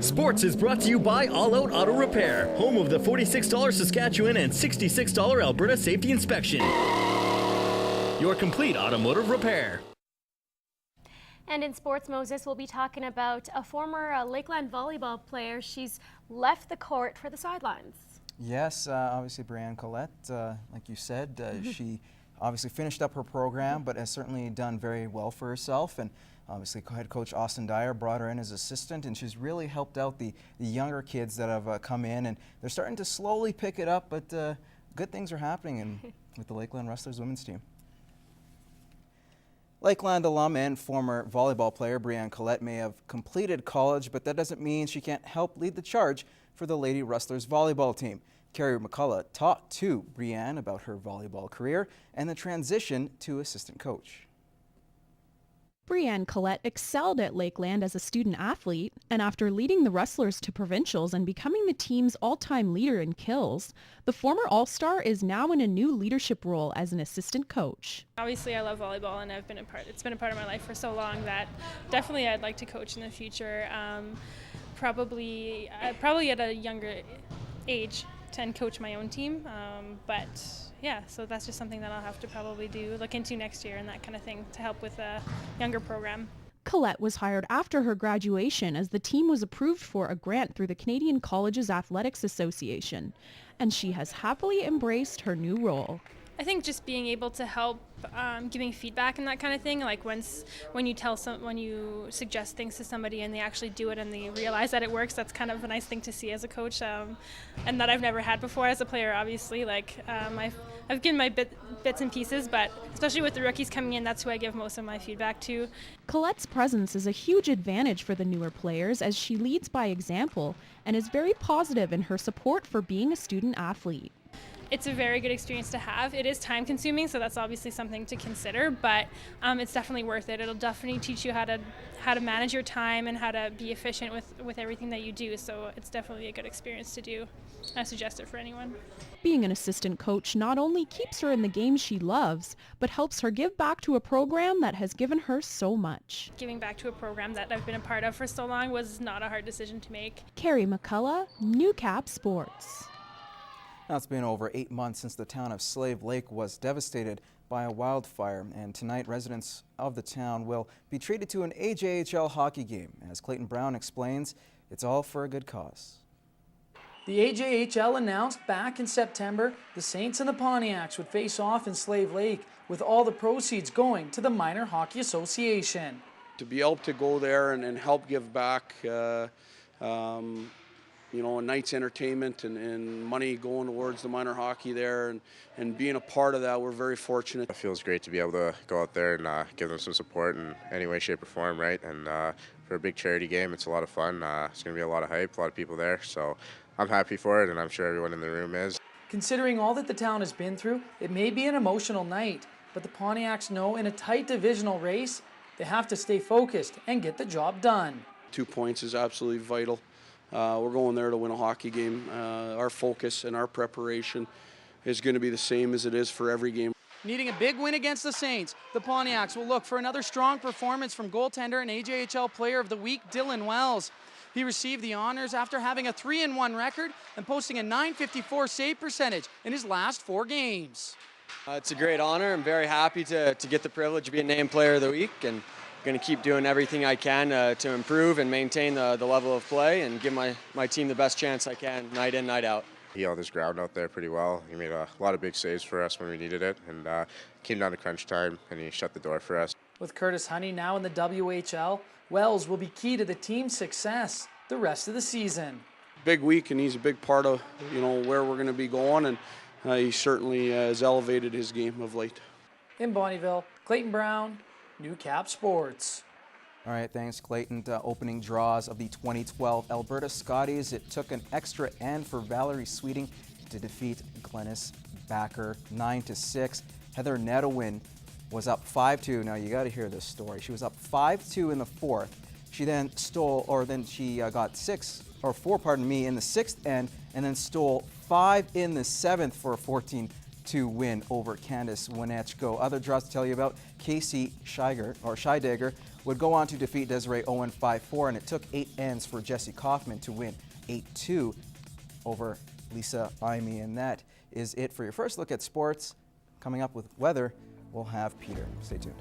Sports is brought to you by All Out Auto Repair, home of the $46 Saskatchewan and $66 Alberta Safety Inspection. Your complete automotive repair. And in sports, Moses, we'll be talking about a former Lakeland volleyball player. She's left the court for the sidelines. Yes, obviously Brianne Collette, like you said, she obviously finished up her program, but has certainly done very well for herself. And obviously head coach Austin Dyer brought her in as assistant, and she's really helped out the younger kids that have come in, and they're starting to slowly pick it up, but good things are happening with the Lakeland Rustlers women's team. Lakeland alum and former volleyball player Brianne Collette may have completed college, but that doesn't mean she can't help lead the charge for the Lady Rustlers volleyball team. Carrie McCullough talked to Brianne about her volleyball career and the transition to assistant coach. Brianne Collette excelled at Lakeland as a student athlete, and after leading the Rustlers to provincials and becoming the team's all-time leader in kills, the former All-Star is now in a new leadership role as an assistant coach. Obviously, I love volleyball, and it's been a part of my life for so long that definitely I'd like to coach in the future. Probably at a younger age and coach my own team, but yeah, so that's just something that I'll have to probably look into next year and that kind of thing to help with a younger program. Collette was hired after her graduation as the team was approved for a grant through the Canadian Colleges Athletics Association, and she has happily embraced her new role. I think just being able to help giving feedback and that kind of thing, like when you suggest things to somebody and they actually do it and they realize that it works, that's kind of a nice thing to see as a coach, and that I've never had before as a player. Obviously, I've given my bits and pieces, but especially with the rookies coming in, that's who I give most of my feedback to. Collette's presence is a huge advantage for the newer players as she leads by example and is very positive in her support for being a student athlete. It's a very good experience to have. It is time consuming, so that's obviously something to consider, but it's definitely worth it. It'll definitely teach you how to manage your time and how to be efficient with everything that you do, so it's definitely a good experience to do. I suggest it for anyone. Being an assistant coach not only keeps her in the game she loves, but helps her give back to a program that has given her so much. Giving back to a program that I've been a part of for so long was not a hard decision to make. Carrie McCullough, Newcap Sports. Now, it's been over 8 months since the town of Slave Lake was devastated by a wildfire, and tonight residents of the town will be treated to an AJHL hockey game. As Clayton Brown explains, it's all for a good cause. The AJHL announced back in September the Saints and the Pontiacs would face off in Slave Lake, with all the proceeds going to the Minor Hockey Association. To be able to go there and help give back a night's entertainment and money going towards the minor hockey there and being a part of that, we're very fortunate. It feels great to be able to go out there and give them some support in any way, shape, or form, right? And for a big charity game, it's a lot of fun. It's going to be a lot of hype, a lot of people there, so I'm happy for it, and I'm sure everyone in the room is. Considering all that the town has been through, it may be an emotional night, but the Pontiacs know in a tight divisional race, they have to stay focused and get the job done. 2 points is absolutely vital. We're going there to win a hockey game. Our focus and our preparation is going to be the same as it is for every game. Needing a big win against the Saints, the Pontiacs will look for another strong performance from goaltender and AJHL Player of the Week, Dylan Wells. He received the honors after having a 3-1 record and posting a .954 save percentage in his last 4 games. It's a great honor. I'm very happy to get the privilege of being named Player of the Week, and I'm going to keep doing everything I can to improve and maintain the level of play and give my team the best chance I can night in, night out. He held his ground out there pretty well. He made a lot of big saves for us when we needed it, and came down to crunch time, and he shut the door for us. With Curtis Honey now in the WHL, Wells will be key to the team's success the rest of the season. Big week, and he's a big part of where we're going to be going, and he certainly has elevated his game of late. In Bonnyville, Clayton Brown, Newcap Sports. All right, thanks, Clayton. Opening draws of the 2012 Alberta Scotties. It took an extra end for Valerie Sweeting to defeat Glennis Backer 9-6. Heather Nedowin was up 5-2. Now you got to hear this story. She was up 5-2 in the 4th. She then got 4 in the 6th end, and then stole 5 in the 7th for a 14-2 win over Candice Winechko. Other draws to tell you about: Casey Scheidegger would go on to defeat Desiree Owen 5-4, and it took 8 ends for Jessie Kaufman to win 8-2 over Lisa Imey. And that is it for your first look at sports. Coming up with weather, we'll have Peter. Stay tuned.